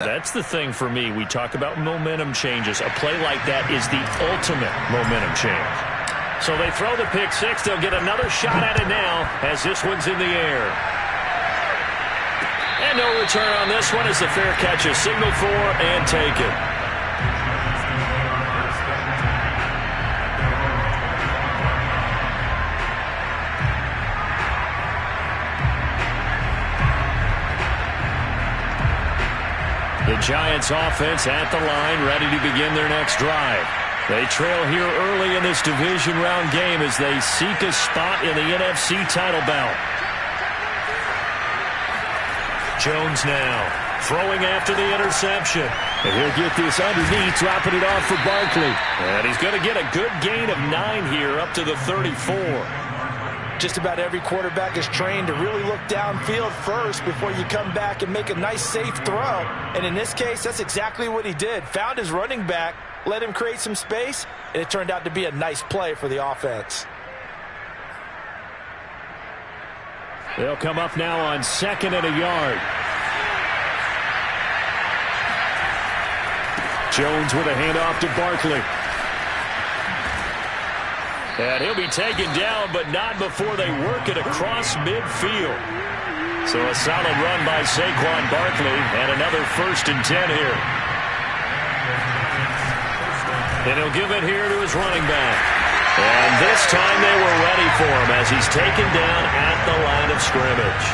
That's the thing for me. We talk about momentum changes. A play like that is the ultimate momentum change. So they throw the pick six. They'll get another shot at it now as this one's in the air. And no return on this one as the fair catch is signaled for and taken. The Giants offense at the line, ready to begin their next drive. They trail here early in this division round game as they seek a spot in the NFC title bout. Jones now throwing after the interception. And he'll get this underneath, dropping it off for Barkley. And he's going to get a good gain of 9 here up to the 34. Just about every quarterback is trained to really look downfield first before you come back and make a nice, safe throw. And in this case, that's exactly what he did. Found his running back, let him create some space, and it turned out to be a nice play for the offense. They'll come up now on 2nd and a yard. Jones with a handoff to Barkley. And he'll be taken down, but not before they work it across midfield. So a solid run by Saquon Barkley, and another 1st and 10 here. And he'll give it here to his running back. And this time they were ready for him as he's taken down at the line of scrimmage.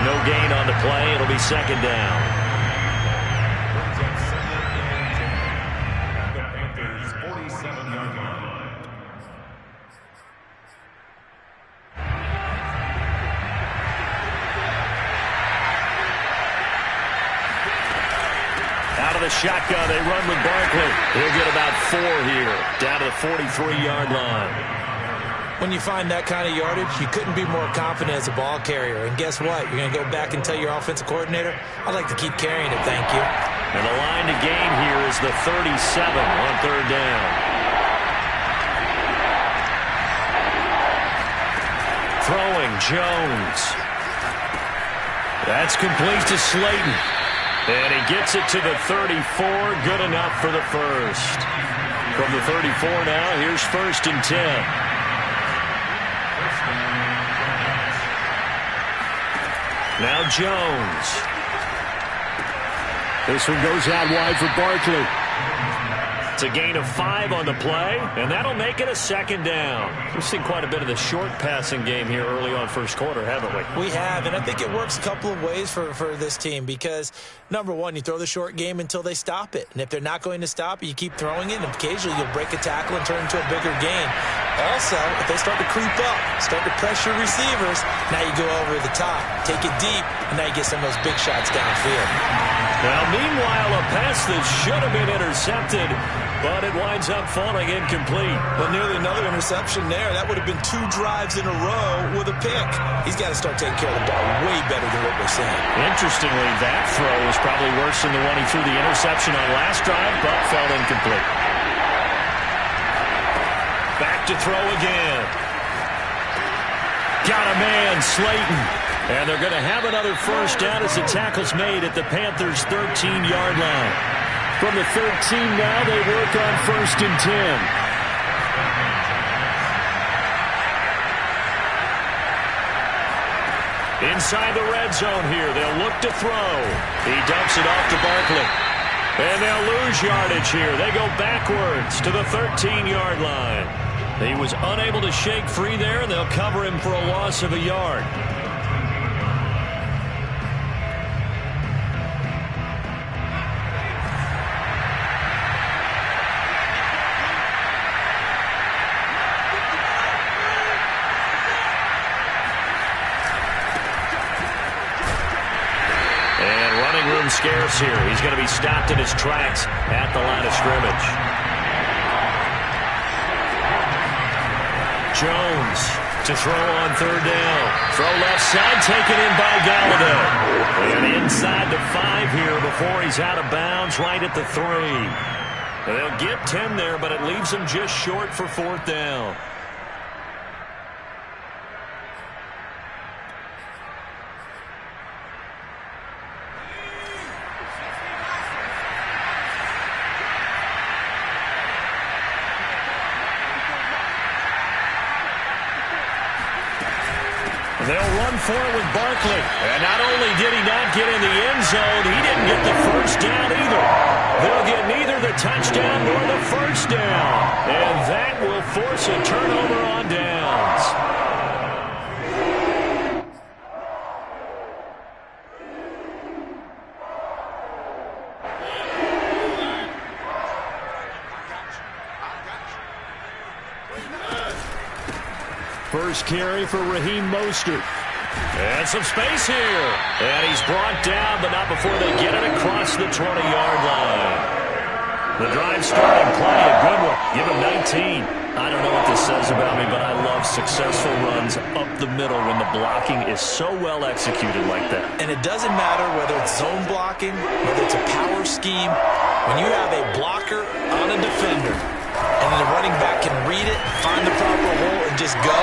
No gain on the play. It'll be 2nd down. The shotgun, they run with Barkley. He'll get about 4 here, down to the 43-yard line. When you find that kind of yardage, you couldn't be more confident as a ball carrier. And guess what? You're going to go back and tell your offensive coordinator, I'd like to keep carrying it, thank you. And the line to gain here is the 37 on 3rd down. Throwing, Jones. That's complete to Slayton. And he gets it to the 34, good enough for the first. From the 34 now, here's 1st and 10. Now Jones. This one goes out wide for Barkley. It's a gain of 5 on the play, and that'll make it a 2nd down. We've seen quite a bit of the short passing game here early on first quarter, haven't we? We have, and I think it works a couple of ways for this team because, number one, you throw the short game until they stop it. And if they're not going to stop it, you keep throwing it, and occasionally you'll break a tackle and turn it into a bigger gain. Also, if they start to creep up, start to pressure receivers, now you go over the top, take it deep, and now you get some of those big shots downfield. Well, meanwhile, a pass that should have been intercepted, but it winds up falling incomplete. Well, nearly another interception there. That would have been 2 drives in a row with a pick. He's got to start taking care of the ball way better than what we're seeing. Interestingly, that throw was probably worse than the one he threw the interception on last drive, but fell incomplete. Back to throw again. Got a man, Slayton. And they're going to have another 1st down as the tackle's made at the Panthers' 13-yard line. From the 13 now, they work on 1st and 10. Inside the red zone here, they'll look to throw. He dumps it off to Barkley. And they'll lose yardage here. They go backwards to the 13-yard line. He was unable to shake free there, and they'll cover him for a loss of a yard. Scarce here. He's going to be stopped in his tracks at the line of scrimmage. Jones to throw on 3rd down. Throw left side, taken in by Galladay. And inside the 5 here before he's out of bounds, right at the 3. They'll get 10 there, but it leaves him just short for 4th down. They'll run for it with Barkley. And not only did he not get in the end zone, he didn't get the first down either. They'll get neither the touchdown nor the first down. And that will force a turnover on downs. First carry for Raheem Mostert. And some space here. And he's brought down, but not before they get it across the 20-yard line. The drive starting play, a good one. Give him 19. I don't know what this says about me, but I love successful runs up the middle when the blocking is so well executed like that. And it doesn't matter whether it's zone blocking, whether it's a power scheme. When you have a blocker on a defender, and the running back can read it, find the proper hole, and just go,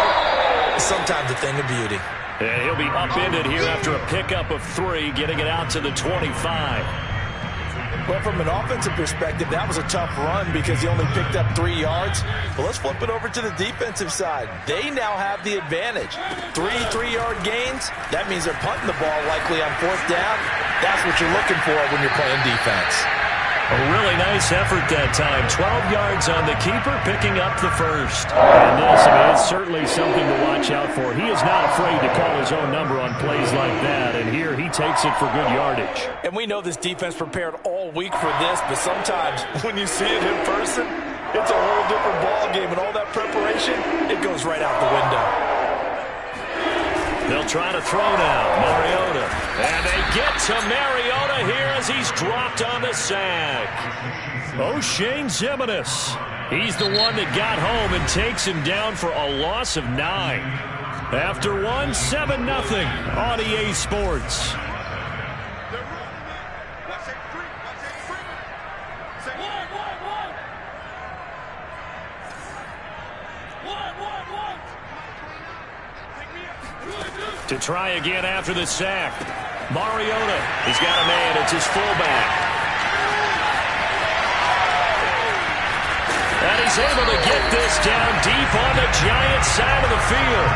it's sometimes a thing of beauty. And he'll be upended here after a pickup of 3, getting it out to the 25. Well, from an offensive perspective, that was a tough run because he only picked up 3 yards. But let's flip it over to the defensive side. They now have the advantage. 3-3-yard gains, that means they're punting the ball likely on 4th down. That's what you're looking for when you're playing defense. A really nice effort that time. 12 yards on the keeper, picking up the first. And this, it's certainly something to watch out for. He is not afraid to call his own number on plays like that. And here he takes it for good yardage. And we know this defense prepared all week for this, but sometimes when you see it in person, it's a whole different ball game. And all that preparation, it goes right out the window. They'll try to throw now. Mariota. And they get to Mariota here as he's dropped on the sack. O'Shane Ximines. He's the one that got home and takes him down for a loss of 9. After one, 7-0 on EA Sports. To try again after the sack. Mariota, he's got a man. It's his fullback. And he's able to get this down deep on the Giants side of the field.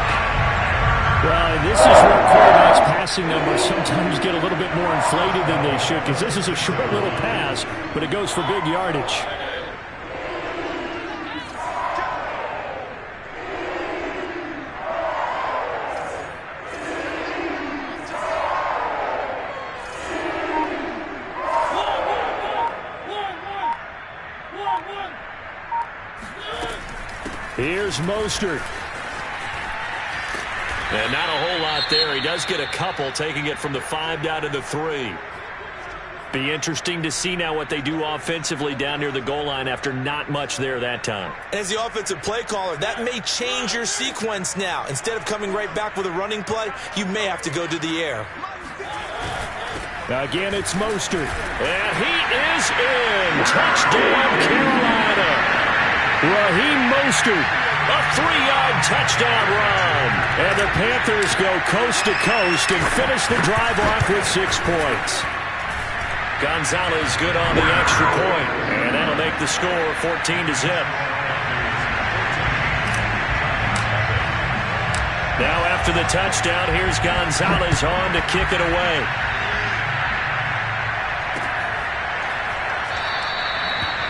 Well, and this is where quarterbacks' passing numbers sometimes get a little bit more inflated than they should, because this is a short little pass, but it goes for big yardage. Here's Mostert. And not a whole lot there. He does get a couple, taking it from the 5 down to the 3. Be interesting to see now what they do offensively down near the goal line after not much there that time. As the offensive play caller, that may change your sequence now. Instead of coming right back with a running play, you may have to go to the air. Again, it's Mostert. And he is in. Touchdown, Carolina. Raheem Mostert, a 3-yard touchdown run. And the Panthers go coast to coast and finish the drive off with 6 points. Gonzalez good on the extra point, and that'll make the score 14-0. Now after the touchdown, here's Gonzalez on to kick it away.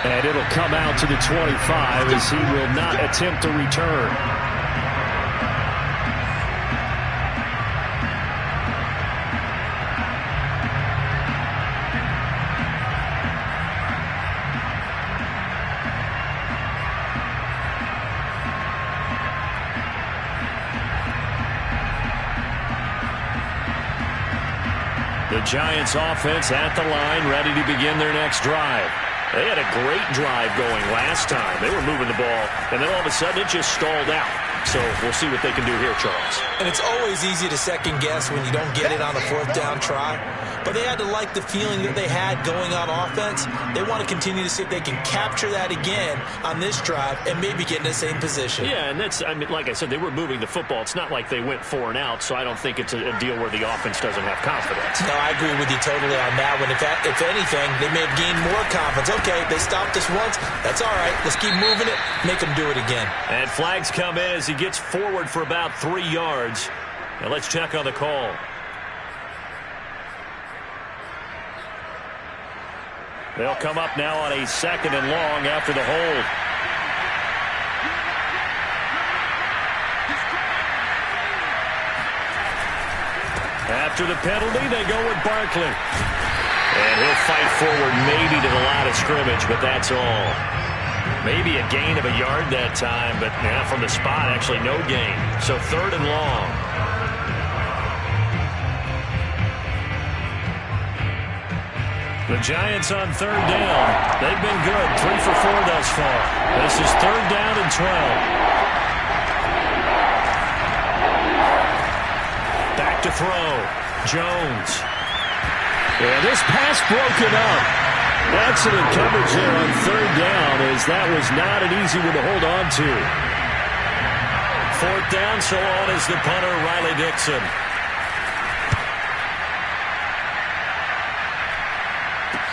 And it'll come out to the 25 as he will not attempt to return. The Giants offense at the line, ready to begin their next drive. They had a great drive going last time. They were moving the ball, and then all of a sudden it just stalled out. So we'll see what they can do here, Charles. And it's always easy to second guess when you don't get it on a 4th down try. But they had to like the feeling that they had going on offense. They want to continue to see if they can capture that again on this drive and maybe get in the same position. Yeah, and that's, I mean, like I said, they were moving the football. It's not like they went 4 and out, so I don't think it's a deal where the offense doesn't have confidence. No, I agree with you totally on that one. If anything, they may have gained more confidence. Okay, they stopped us once. That's all right. Let's keep moving it. Make them do it again. And flags come in as he gets forward for about 3 yards. Now let's check on the call. They'll come up now on a 2nd and long after the hold. After the penalty, they go with Barkley. And he'll fight forward maybe to the line of scrimmage, but that's all. Maybe a gain of a yard that time, but from the spot, actually no gain. So 3rd and long. The Giants on 3rd down. They've been good, 3 for 4 thus far. This is 3rd down and 12. Back to throw. Jones. And this pass broken up. Excellent coverage there on 3rd down, as that was not an easy one to hold on to. 4th down, so on is the punter, Riley Dixon.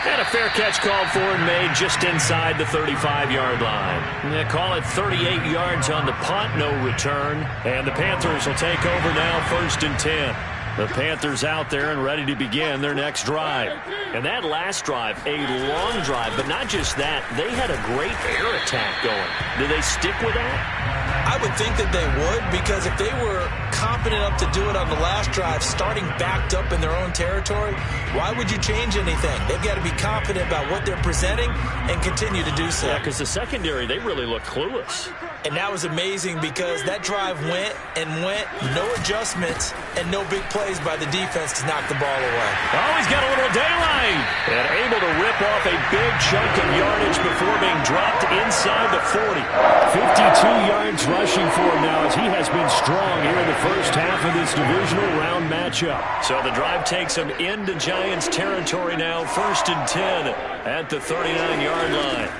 And a fair catch called for and made just inside the 35-yard line. They call it 38 yards on the punt, no return. And the Panthers will take over now, 1st and 10. The Panthers out there and ready to begin their next drive. And that last drive, a long drive, but not just that. They had a great air attack going. Do they stick with that? I would think that they would, because if they were competent enough to do it on the last drive, starting backed up in their own territory, why would you change anything? They've got to be confident about what they're presenting and continue to do so. Yeah, because the secondary, they really look clueless. And that was amazing, because that drive went and went, no adjustments, and no big plays by the defense to knock the ball away. Oh, he's got a little daylight. And able to rip off a big chunk of yardage before being dropped inside the 40. 52 yards rushing for him now, as he has been strong here in the first half of this divisional round matchup. So the drive takes him into Giants territory now, 1st and 10 at the 39-yard line.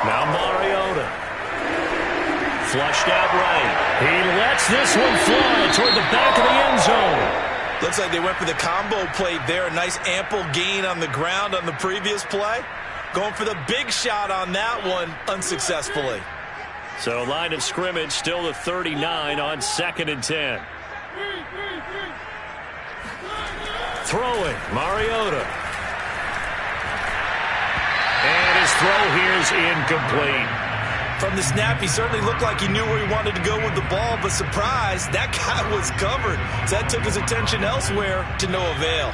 Now Mariota. Flushed out right. He lets this one fly toward the back of the end zone. Looks like they went for the combo play there. A nice ample gain on the ground on the previous play. Going for the big shot on that one unsuccessfully. So line of scrimmage still the 39 on 2nd and 10. Throwing, Mariota. And his throw here is incomplete. From the snap, he certainly looked like he knew where he wanted to go with the ball, but surprise, that guy was covered. So that took his attention elsewhere to no avail.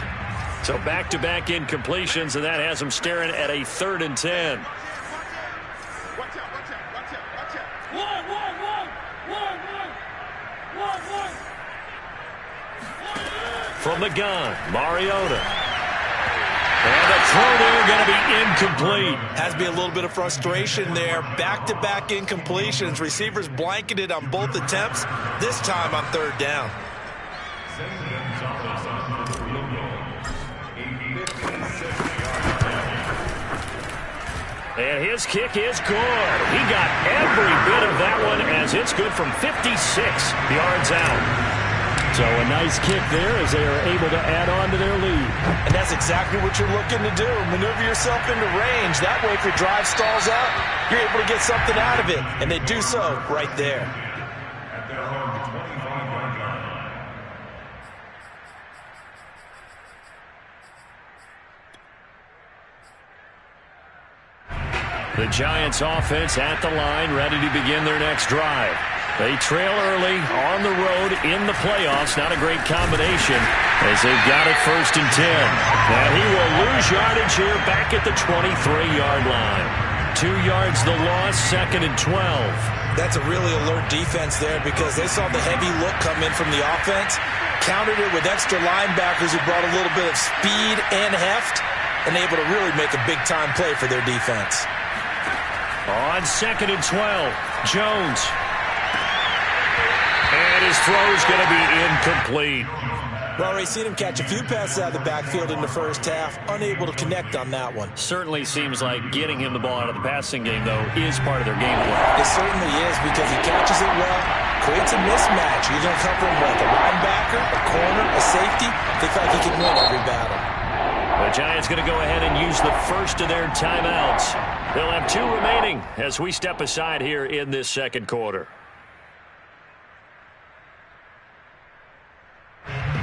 So back-to-back incompletions, and that has him staring at a 3rd and 10. From the gun, Mariota. And the throw there going to be incomplete. Has to be a little bit of frustration there. Back-to-back incompletions. Receivers blanketed on both attempts, this time on 3rd down. And his kick is good. He got every bit of that one, as it's good from 56 yards out. So a nice kick there as they are able to add on to their lead. And that's exactly what you're looking to do. Maneuver yourself into range. That way, if your drive stalls out, you're able to get something out of it. And they do so right there. The Giants offense at the line, ready to begin their next drive. They trail early on the road in the playoffs. Not a great combination as they've got it 1st and 10. Now he will lose yardage here back at the 23-yard line. 2 yards the loss, 2nd and 12. That's a really alert defense there, because they saw the heavy look come in from the offense, countered it with extra linebackers who brought a little bit of speed and heft, and able to really make a big-time play for their defense. On 2nd and 12, Jones. And his throw's going to be incomplete. Well, we've seen him catch a few passes out of the backfield in the first half, unable to connect on that one. Certainly seems like getting him the ball out of the passing game, though, is part of their game plan. It certainly is, because he catches it well, creates a mismatch. He's going to come from like a linebacker, a corner, a safety. They feel like he can win every battle. The Giants going to go ahead and use the first of their timeouts. They'll have 2 remaining as we step aside here in this 2nd quarter.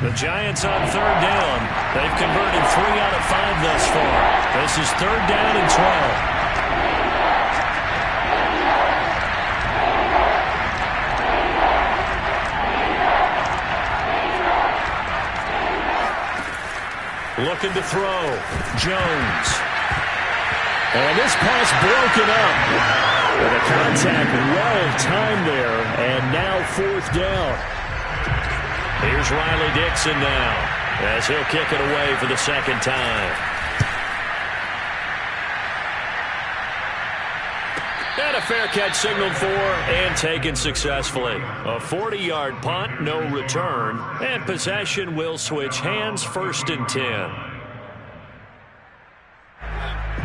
The Giants on third down. They've converted 3 out of 5 thus far. This is third down and 12. Looking to throw. Jones. And this pass broken up. With a contact well timed there. And now fourth down. Here's Riley Dixon now as he'll kick it away for the second time. And a fair catch signaled for and taken successfully. A 40-yard punt, no return, and possession will switch hands, 1st and 10.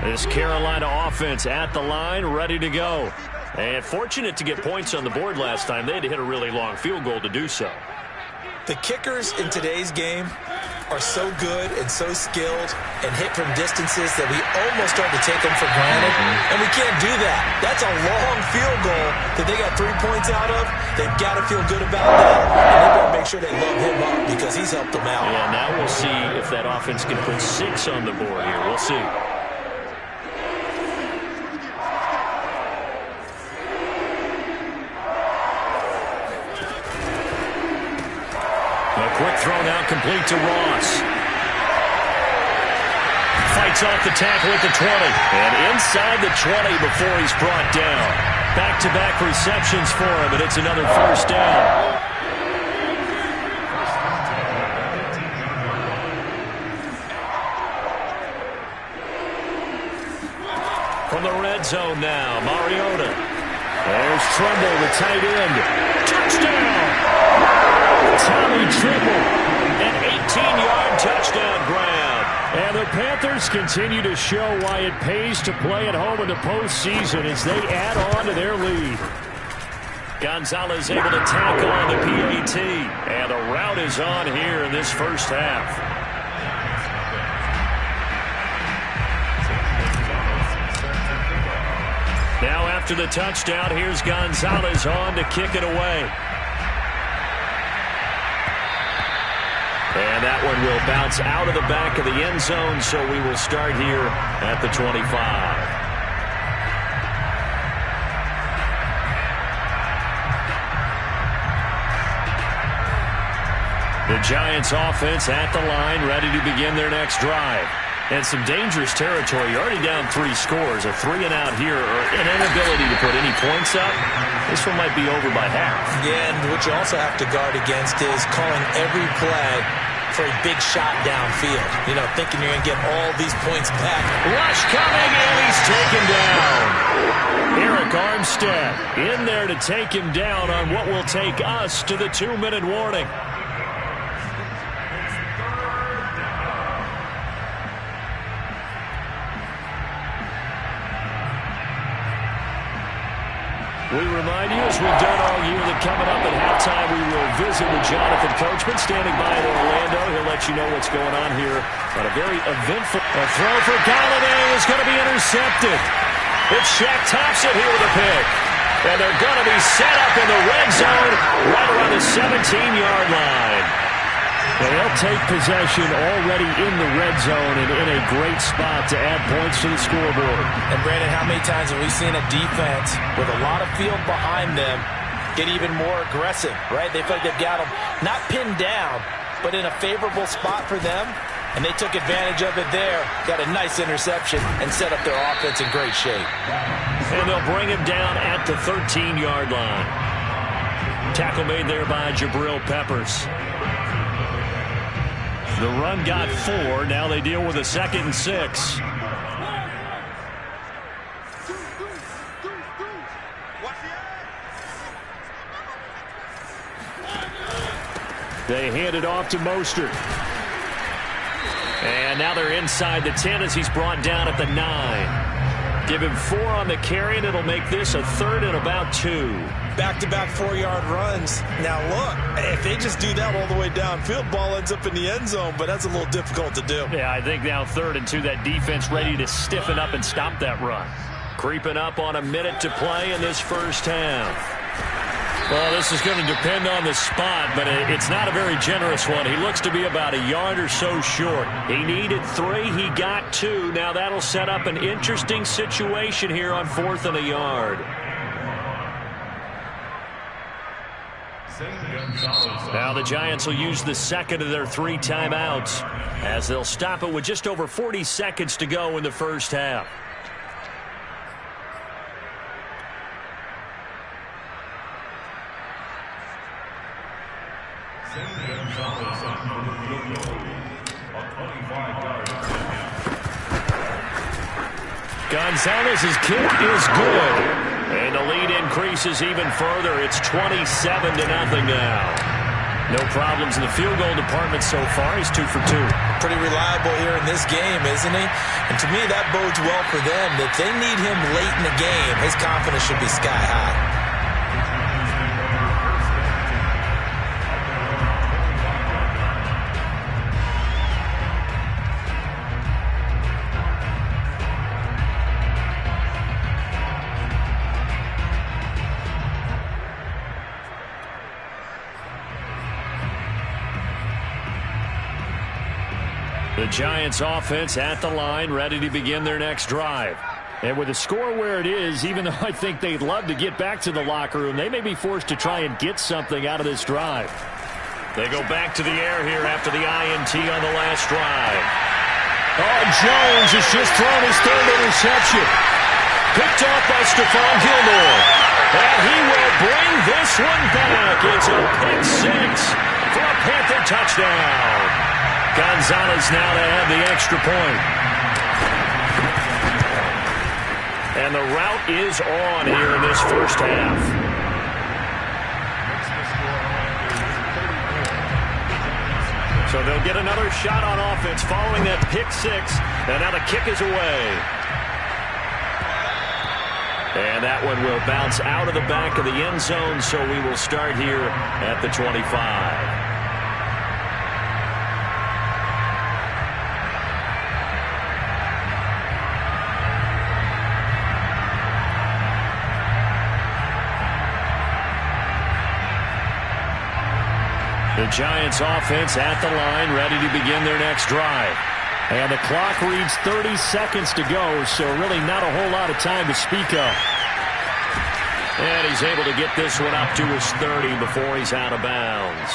This Carolina offense at the line, ready to go. And fortunate to get points on the board last time. They had to hit a really long field goal to do so. The kickers in today's game are so good and so skilled and hit from distances that we almost start to take them for granted, and we can't do that. That's a long field goal that they got 3 points out of. They've got to feel good about that, and they better make sure they load him up because he's helped them out. Yeah, now we'll see if that offense can put 6 on the board here. We'll see. Quick throw now complete to Ross. Fights off the tackle at the 20. And inside the 20 before he's brought down. Back-to-back receptions for him, and it's another first down. From the red zone now, Mariota. There's Trumbull, the tight end. Touchdown! Tommy Tremble, an 18-yard touchdown grab. And the Panthers continue to show why it pays to play at home in the postseason as they add on to their lead. Gonzalez able to tackle on the PAT. And the route is on here in this first half. Now after the touchdown, here's Gonzalez on to kick it away. And that one will bounce out of the back of the end zone, so we will start here at the 25. The Giants offense at the line, ready to begin their next drive. And some dangerous territory. You're already down 3 scores. A 3-and-out here, or an inability to put any points up. This one might be over by half. Yeah, and what you also have to guard against is calling every play for a big shot downfield. You know, thinking you're going to get all these points back. Rush coming, and he's taken down. Eric Armstead in there to take him down on what will take us to the 2-minute warning. We remind you, as we've done all year, that coming up at halftime, we will visit with Jonathan Coachman standing by in Orlando. He'll let you know what's going on here on a very eventful. A throw for Galladay is going to be intercepted. It's Shaq Thompson here with a pick. And they're going to be set up in the red zone right around the 17-yard line. They'll take possession already in the red zone and in a great spot to add points to the scoreboard. And, Brandon, how many times have we seen a defense with a lot of field behind them get even more aggressive, right? They feel like they've got them not pinned down, but in a favorable spot for them, and they took advantage of it there, got a nice interception, and set up their offense in great shape. And they'll bring him down at the 13-yard line. Tackle made there by Jabril Peppers. The run got 4. Now they deal with a 2nd and 6. They hand it off to Mostert. And now they're inside the 10 as he's brought down at the 9. Give him 4 on the carry, and it'll make this a 3rd and about 2. Back-to-back 4-yard runs. Now, look, if they just do that all the way downfield, ball ends up in the end zone, but that's a little difficult to do. Yeah, I think now 3rd and 2, that defense ready to stiffen up and stop that run. Creeping up on a minute to play in this first half. Well, this is going to depend on the spot, but it's not a very generous one. He looks to be about a yard or so short. He needed 3. He got 2. Now that'll set up an interesting situation here on 4th and a yard. Now the Giants will use the second of their 3 timeouts as they'll stop it with just over 40 seconds to go in the first half. Gonzalez's kick is good. And the lead increases even further. It's 27-0 now. No problems in the field goal department so far. He's 2 for 2. Pretty reliable here in this game, isn't he? And to me, that bodes well for them. If they need him late in the game, his confidence should be sky high. The Giants offense at the line, ready to begin their next drive. And with the score where it is, even though I think they'd love to get back to the locker room, they may be forced to try and get something out of this drive. They go back to the air here after the INT on the last drive. Oh, Jones has just thrown his 3rd interception. Picked off by Stephon Gilmore. And he will bring this one back. It's a pick 6 for a Panther touchdown. Gonzalez now to add the extra point. And the route is on here in this first half. So they'll get another shot on offense following that pick 6. And now the kick is away. And that one will bounce out of the back of the end zone, so we will start here at the 25. The Giants offense at the line, ready to begin their next drive. And the clock reads 30 seconds to go, so really not a whole lot of time to speak of. And he's able to get this one up to his 30 before he's out of bounds.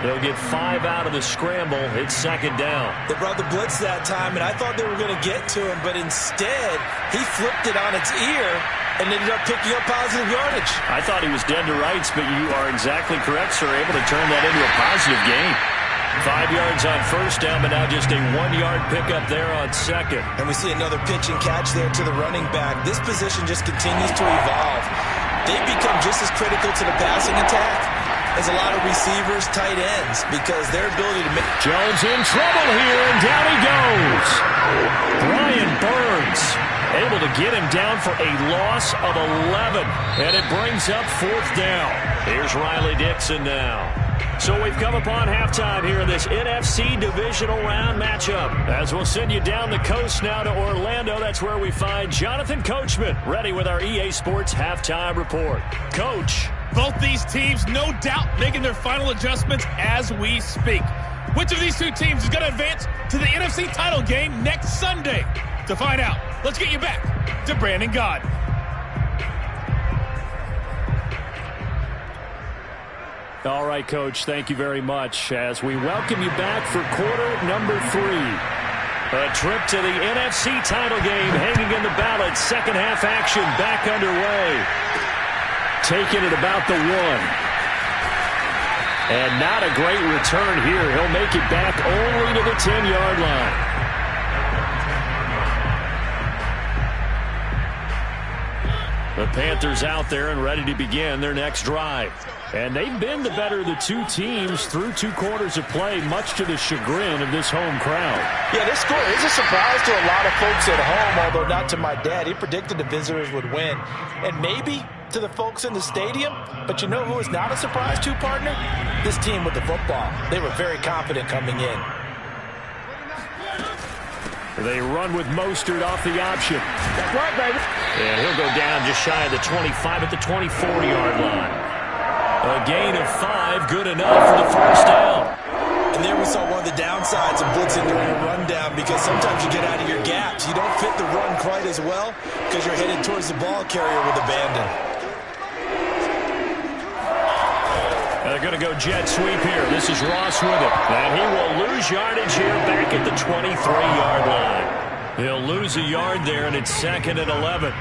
They'll get 5 out of the scramble. It's 2nd down. They brought the blitz that time, and I thought they were going to get to him, but instead he flipped it on its ear and ended up picking up positive yardage. I thought he was dead to rights, but you are exactly correct, sir. Able to turn that into a positive gain. 5 yards on first down, but now just a 1-yard pickup there on second. And we see another pitch and catch there to the running back. This position just continues to evolve. They become just as critical to the passing attack as a lot of receivers, tight ends, because their ability to make... Jones in trouble here, and down he goes. Brian Burns able to get him down for a loss of 11, and it brings up 4th down. Here's Riley Dixon now. So we've come upon halftime here in this NFC divisional round matchup. As we'll send you down the coast now to Orlando, that's where we find Jonathan Coachman, ready with our EA Sports halftime report. Coach. Both these teams, no doubt, making their final adjustments as we speak. Which of these 2 teams is going to advance to the NFC title game next Sunday? To find out, let's get you back to Brandon God. All right, Coach, thank you very much as we welcome you back for quarter number 3. A trip to the NFC title game hanging in the balance. Second half action back underway. Taking it about the 1. And not a great return here. He'll make it back only to the 10-yard line. The Panthers out there and ready to begin their next drive. And they've been the better of the 2 teams through 2 quarters of play, much to the chagrin of this home crowd. Yeah, this score is a surprise to a lot of folks at home, although not to my dad. He predicted the visitors would win. And maybe to the folks in the stadium, but you know who is not a surprise to, partner? This team with the football. They were very confident coming in. They run with Mostert off the option. That's right, baby. And he'll go down just shy of the 25 at the 24-yard line. A gain of 5, good enough for the first down. And there we saw one of the downsides of blitzing during a rundown, because sometimes you get out of your gaps. You don't fit the run quite as well because you're headed towards the ball carrier with abandon. They're going to go jet sweep here. This is Ross with it. And he will lose yardage here back at the 23-yard line. He'll lose a yard there, and it's 2nd and 11.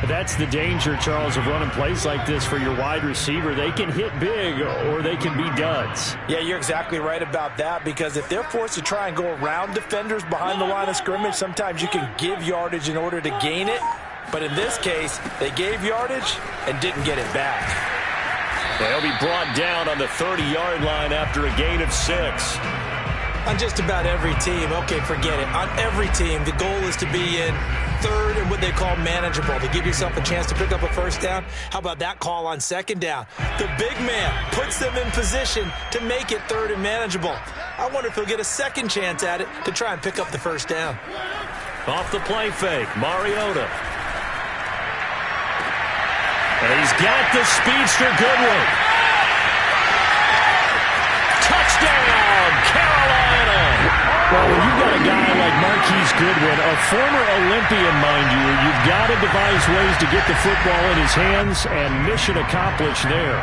That's the danger, Charles, of running plays like this for your wide receiver. They can hit big or they can be duds. Yeah, you're exactly right about that, because if they're forced to try and go around defenders behind the line of scrimmage, sometimes you can give yardage in order to gain it. But in this case, they gave yardage and didn't get it back. They'll be brought down on the 30-yard line after a gain of 6. On just about every team, okay, forget it. On every team, the goal is to be in third and what they call manageable, to give yourself a chance to pick up a first down. How about that call on 2nd down? The big man puts them in position to make it third and manageable. I wonder if he'll get a second chance at it to try and pick up the first down. Off the play fake, Mariota. And he's got the speedster Goodwin. Touchdown, Carolina! Well, when you've got a guy like Marquise Goodwin, a former Olympian, mind you, you've got to devise ways to get the football in his hands, and mission accomplished there.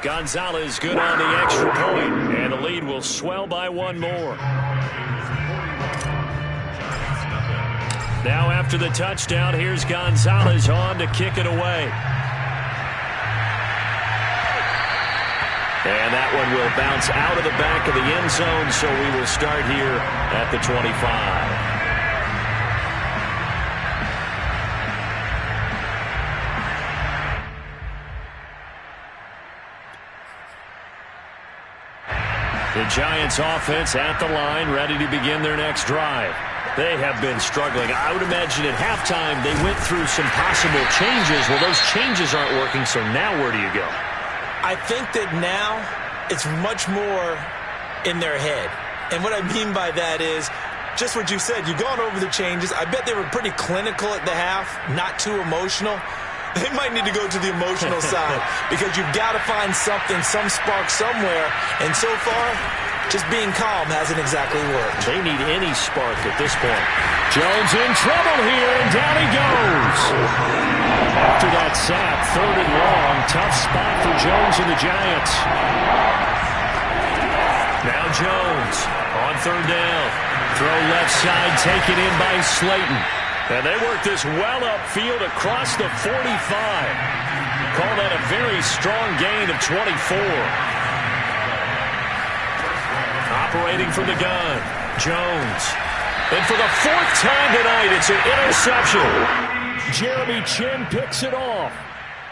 Gonzalez good on the extra point, and the lead will swell by 1 more. Now after the touchdown, here's Gonzalez on to kick it away. And that one will bounce out of the back of the end zone, so we will start here at the 25. The Giants offense at the line, ready to begin their next drive. They have been struggling. I would imagine at halftime they went through some possible changes. Well, those changes aren't working, so now where do you go? I think that now it's much more in their head. And what I mean by that is just what you said. You've gone over the changes. I bet they were pretty clinical at the half, not too emotional. They might need to go to the emotional side, because you've got to find something, some spark somewhere. And so far, just being calm hasn't exactly worked. They need any spark at this point. Jones in trouble here, and down he goes. After that sack, 3rd and long, tough spot for Jones and the Giants. Now Jones on 3rd down. Throw left side, taken in by Slayton. And they work this well upfield across the 45. Call that a very strong gain of 24. Operating from the gun, Jones. And for the 4th time tonight, it's an interception. Jeremy Chin picks it off.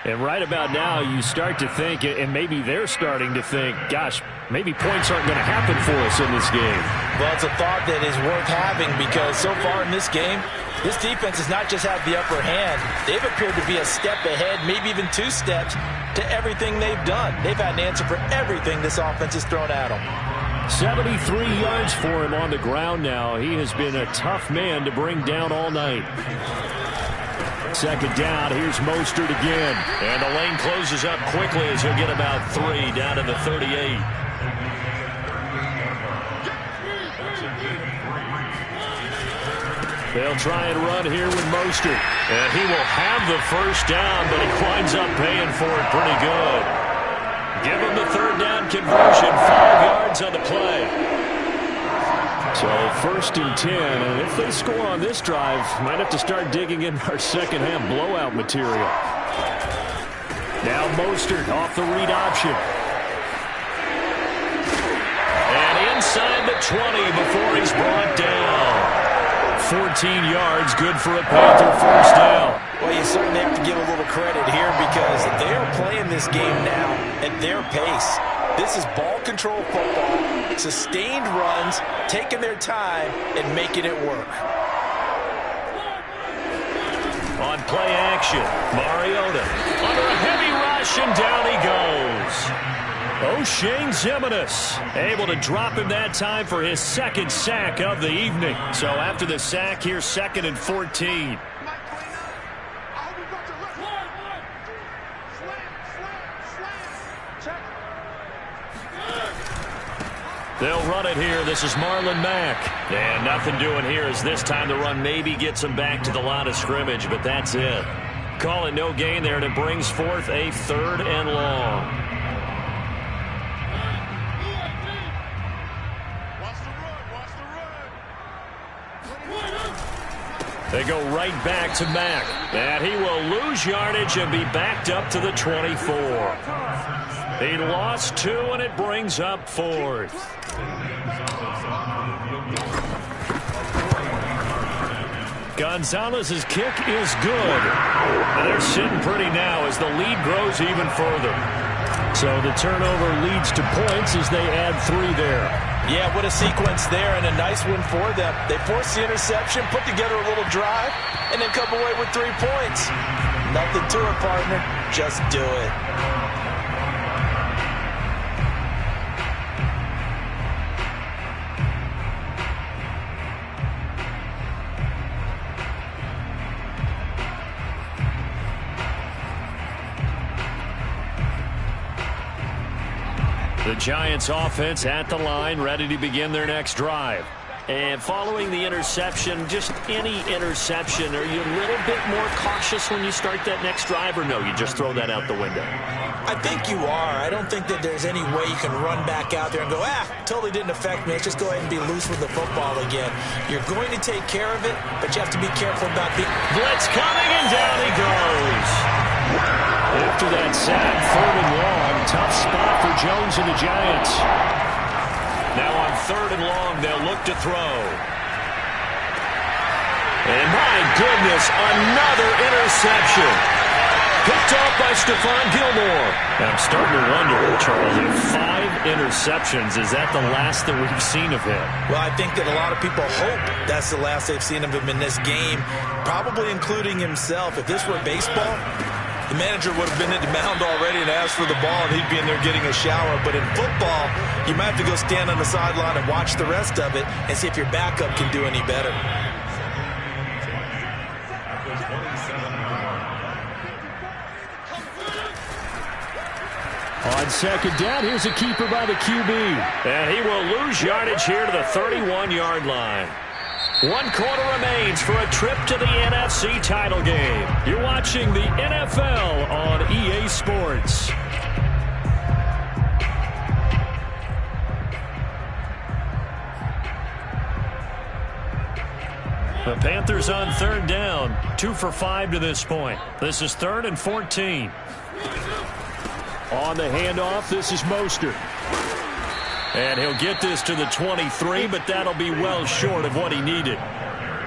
And right about now, you start to think, and maybe they're starting to think, gosh, maybe points aren't going to happen for us in this game. Well, it's a thought that is worth having, because so far in this game, this defense has not just had the upper hand. They've appeared to be a step ahead, maybe even 2 steps, to everything they've done. They've had an answer for everything this offense has thrown at them. 73 yards for him on the ground now. He has been a tough man to bring down all night. 2nd down, here's Mostert again. And the lane closes up quickly as he'll get about 3 down to the 38. They'll try and run here with Mostert. And he will have the first down, but he winds up paying for it pretty good. Give him the 3rd down conversion, 5 yards on the play. So 1st and 10, and if they score on this drive, might have to start digging in our second half blowout material. Now Mostert off the read option. And inside the 20 before he's brought down. 14 yards, good for a Panther first down. Well, you certainly have to give a little credit here, because they are playing this game now at their pace. This is ball control football, sustained runs, taking their time and making it work. On play action, Mariota under a heavy rush, and down he goes. O'Shane Ximines able to drop him that time for his 2nd sack of the evening. So after the sack, here's 2nd and 14. They'll run it here. This is Marlon Mack. And nothing doing here as this time the run maybe gets them back to the line of scrimmage, but that's it. Call it no gain there, and it brings forth a 3rd and long. They go right back to Mack. And he will lose yardage and be backed up to the 24. He lost 2, and it brings up 4th. Gonzalez's kick is good. And they're sitting pretty now as the lead grows even further. So the turnover leads to points as they add 3 there. Yeah, what a sequence there, and a nice one for them. They forced the interception, put together a little drive, and then come away with 3 points. Nothing to it, partner. Just do it. The Giants offense at the line, ready to begin their next drive. And following the interception, just any interception, are you a little bit more cautious when you start that next drive, or no, you just throw that out the window? I think you are. I don't think that there's any way you can run back out there and go, totally didn't affect me. Let's just go ahead and be loose with the football again. You're going to take care of it, but you have to be careful about the blitz coming, and down he goes. After that sack, 3rd and long, tough spot for Jones and the Giants. Now on 3rd and long, they'll look to throw. And my goodness, another interception. Picked off by Stephon Gilmore. I'm starting to wonder, Charles, if 5 interceptions, is that the last that we've seen of him? Well, I think that a lot of people hope that's the last they've seen of him in this game, probably including himself. If this were baseball, the manager would have been at the mound already and asked for the ball, and he'd be in there getting a shower. But in football, you might have to go stand on the sideline and watch the rest of it and see if your backup can do any better. On 2nd down, here's a keeper by the QB. And he will lose yardage here to the 31-yard line. 1 quarter remains for a trip to the NFC title game. You're watching the NFL on EA Sports. The Panthers on 3rd down. 2 for 5 to this point. This is 3rd and 14. On the handoff, this is Mostert. And he'll get this to the 23, but that'll be well short of what he needed.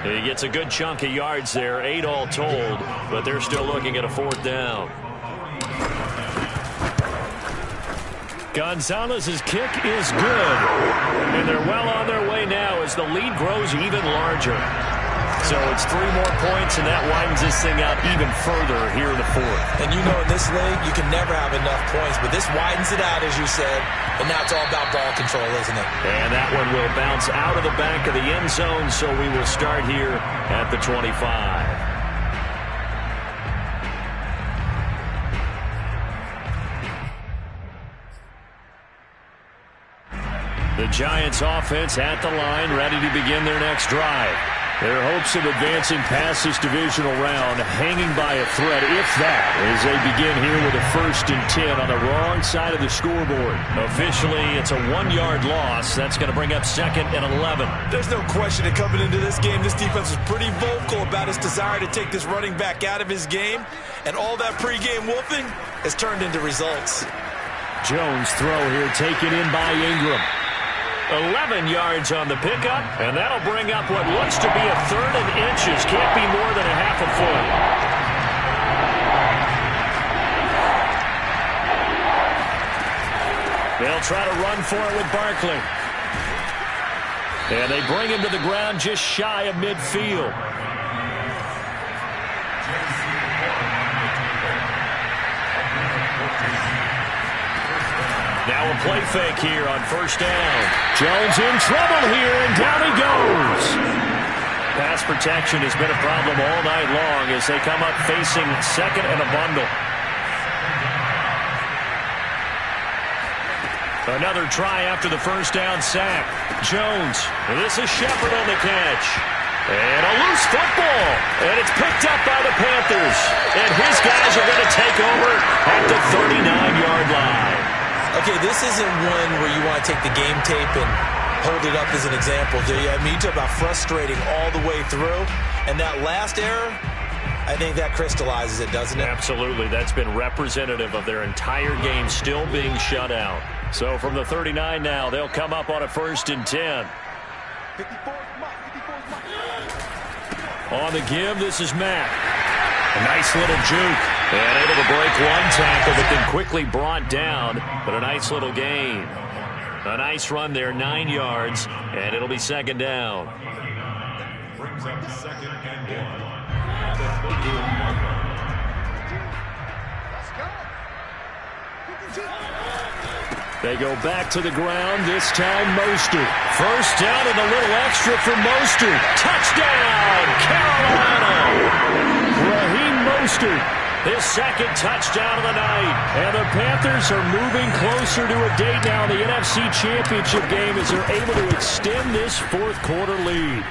He gets a good chunk of yards there, 8 all told, but they're still looking at a 4th down. Gonzalez's kick is good. And they're well on their way now as the lead grows even larger. So it's 3 more points, and that widens this thing out even further here in the 4th. And you know in this league, you can never have enough points, but this widens it out, as you said, and now it's all about ball control, isn't it? And that one will bounce out of the back of the end zone, so we will start here at the 25. The Giants offense at the line, ready to begin their next drive. Their hopes of advancing past this divisional round hanging by a thread, if that, as they begin here with a 1st and 10 on the wrong side of the scoreboard. Officially, it's a 1-yard loss. That's going to bring up 2nd and 11. There's no question that coming into this game, this defense was pretty vocal about its desire to take this running back out of his game, and all that pregame wolfing has turned into results. Jones throw here taken in by Ingram. 11 yards on the pickup, and that'll bring up what looks to be a 3rd and inches. Can't be more than a half a foot. They'll try to run for it with Barkley. And they bring him to the ground just shy of midfield. Now a play fake here on 1st down. Jones in trouble here, and down he goes. Pass protection has been a problem all night long as they come up facing 2nd and a bundle. Another try after the first down sack. Jones. This is Shepard on the catch. And a loose football. And it's picked up by the Panthers. And his guys are going to take over at the 39-yard line. Okay, this isn't one where you want to take the game tape and hold it up as an example, do you? I mean, you talk about frustrating all the way through. And that last error, I think that crystallizes it, doesn't it? Absolutely. That's been representative of their entire game still being shut out. So from the 39 now, they'll come up on a 1st and 10. On the give, this is Mack. A nice little juke. And able to break one tackle, but then quickly brought down. But a nice little gain. A nice run there, 9 yards. And it'll be 2nd down. Brings up 2nd and 1. They go back to the ground, this time Mostert. First down and a little extra for Mostert. Touchdown, Carolina! Raheem Mostert, his 2nd touchdown of the night. And the Panthers are moving closer to a date now in the NFC Championship game as they're able to extend this 4th quarter lead.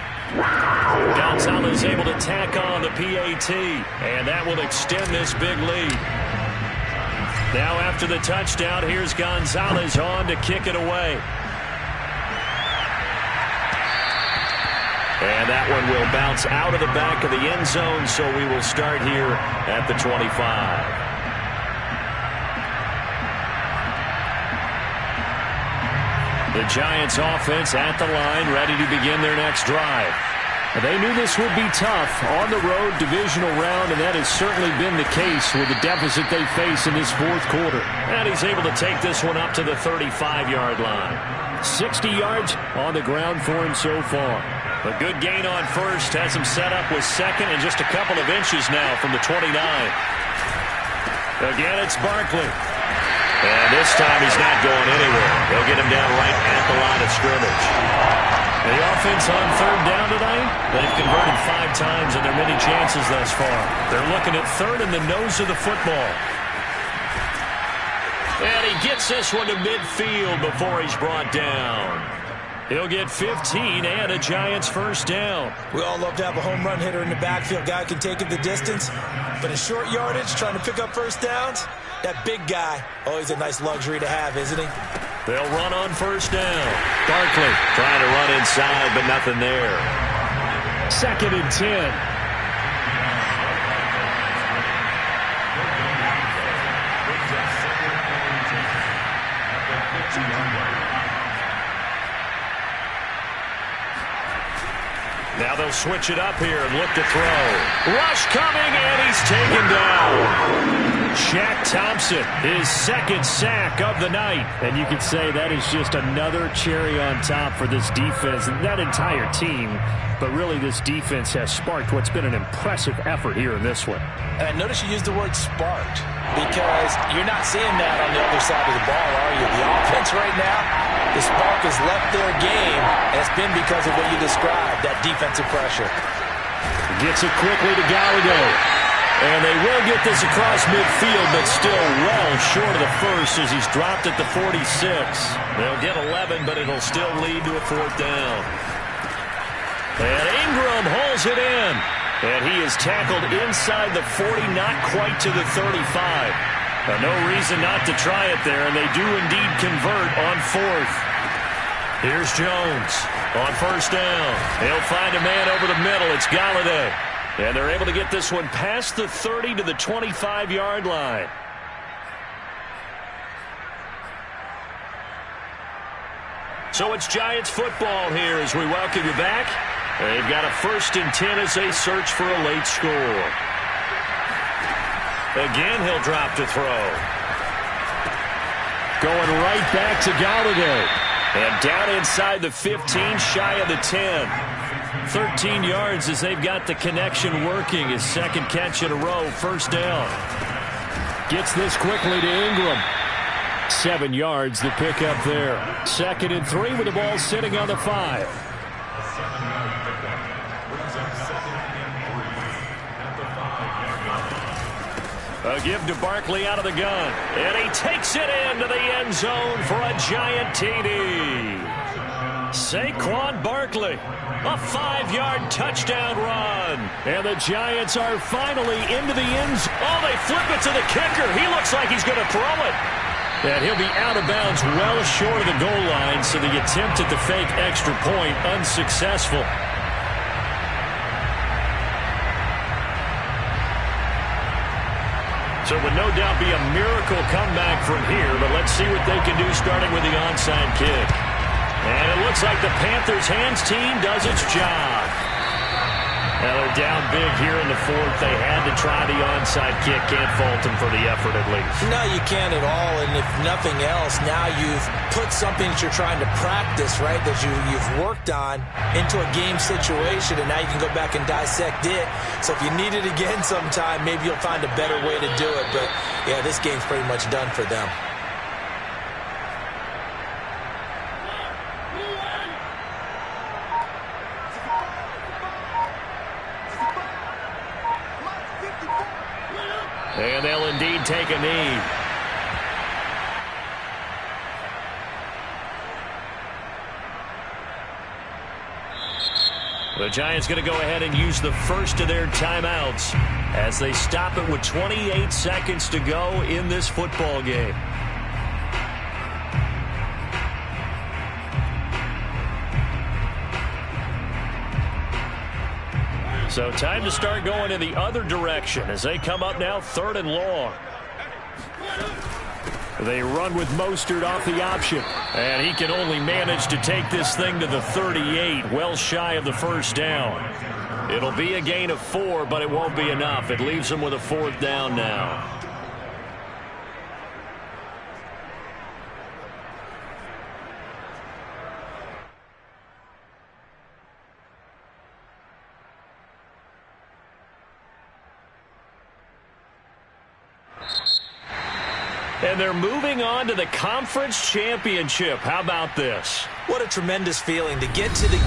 Gonzalez able to tack on the PAT, and that will extend this big lead. Now after the touchdown, here's Gonzalez on to kick it away. And that one will bounce out of the back of the end zone, so we will start here at the 25. The Giants offense at the line, ready to begin their next drive. They knew this would be tough on the road divisional round, and that has certainly been the case with the deficit they face in this 4th quarter. And he's able to take this one up to the 35-yard line. 60 yards on the ground for him so far. A good gain on first, has him set up with 2nd and just a couple of inches now from the 29. Again, it's Barkley. And this time he's not going anywhere. They'll get him down right at the line of scrimmage. The offense on 3rd down tonight, they've converted 5 times in their many chances thus far. They're looking at 3rd in the nose of the football. And he gets this one to midfield before he's brought down. He'll get 15 and a Giants 1st down. We all love to have a home run hitter in the backfield. Guy can take it the distance. But in short yardage, trying to pick up 1st downs, that big guy, always a nice luxury to have, isn't he? They'll run on 1st down. Barkley trying to run inside, but nothing there. 2nd and 10. Now they'll switch it up here and look to throw. Rush coming, and he's taken down. Shaq Thompson, his 2nd sack of the night. And you could say that is just another cherry on top for this defense and that entire team. But really, this defense has sparked what's been an impressive effort here in this one. And notice you used the word sparked, because you're not seeing that on the other side of the ball, are you? The offense right now, the spark has left their game, and it's been because of what you described, that defensive pressure. Gets it quickly to Galladay. And they will get this across midfield, but still well short of the first as he's dropped at the 46. They'll get 11, but it'll still lead to a 4th down. And Ingram hauls it in. And he is tackled inside the 40, not quite to the 35. No reason not to try it there, and they do indeed convert on 4th. Here's Jones on 1st down. He'll find a man over the middle. It's Galladay. And they're able to get this one past the 30 to the 25-yard line. So it's Giants football here as we welcome you back. They've got a 1st and 10 as they search for a late score. Again, he'll drop to throw. Going right back to Galladay. And down inside the 15, shy of the 10. 13 yards as they've got the connection working. His 2nd catch in a row, 1st down. Gets this quickly to Ingram. 7 yards, the pickup there. 2nd and 3 with the ball sitting on the 5. A give to Barkley out of the gun. And he takes it into the end zone for a giant TD. Saquon Barkley, a 5-yard touchdown run. And the Giants are finally into the end zone. Oh, they flip it to the kicker. He looks like he's going to throw it. And he'll be out of bounds well short of the goal line, so the attempt at the fake extra point unsuccessful. So it would no doubt be a miracle comeback from here, but let's see what they can do starting with the onside kick. And it looks like the Panthers' hands team does its job. Now they're down big here in the fourth. They had to try the onside kick. Can't fault them for the effort at least. No, you can't at all. And if nothing else, now you've put something that you're trying to practice, right, that you've worked on into a game situation, and now you can go back and dissect it. So if you need it again sometime, maybe you'll find a better way to do it. But, yeah, this game's pretty much done for them. And they'll indeed take a knee. The Giants going to go ahead and use the first of their timeouts as they stop it with 28 seconds to go in this football game. So time to start going in the other direction as they come up now 3rd and long. They run with Mostert off the option. And he can only manage to take this thing to the 38, well shy of the first down. It'll be a gain of 4, but it won't be enough. It leaves them with a 4th down now. And they're moving on to the conference championship. How about this? What a tremendous feeling to get to the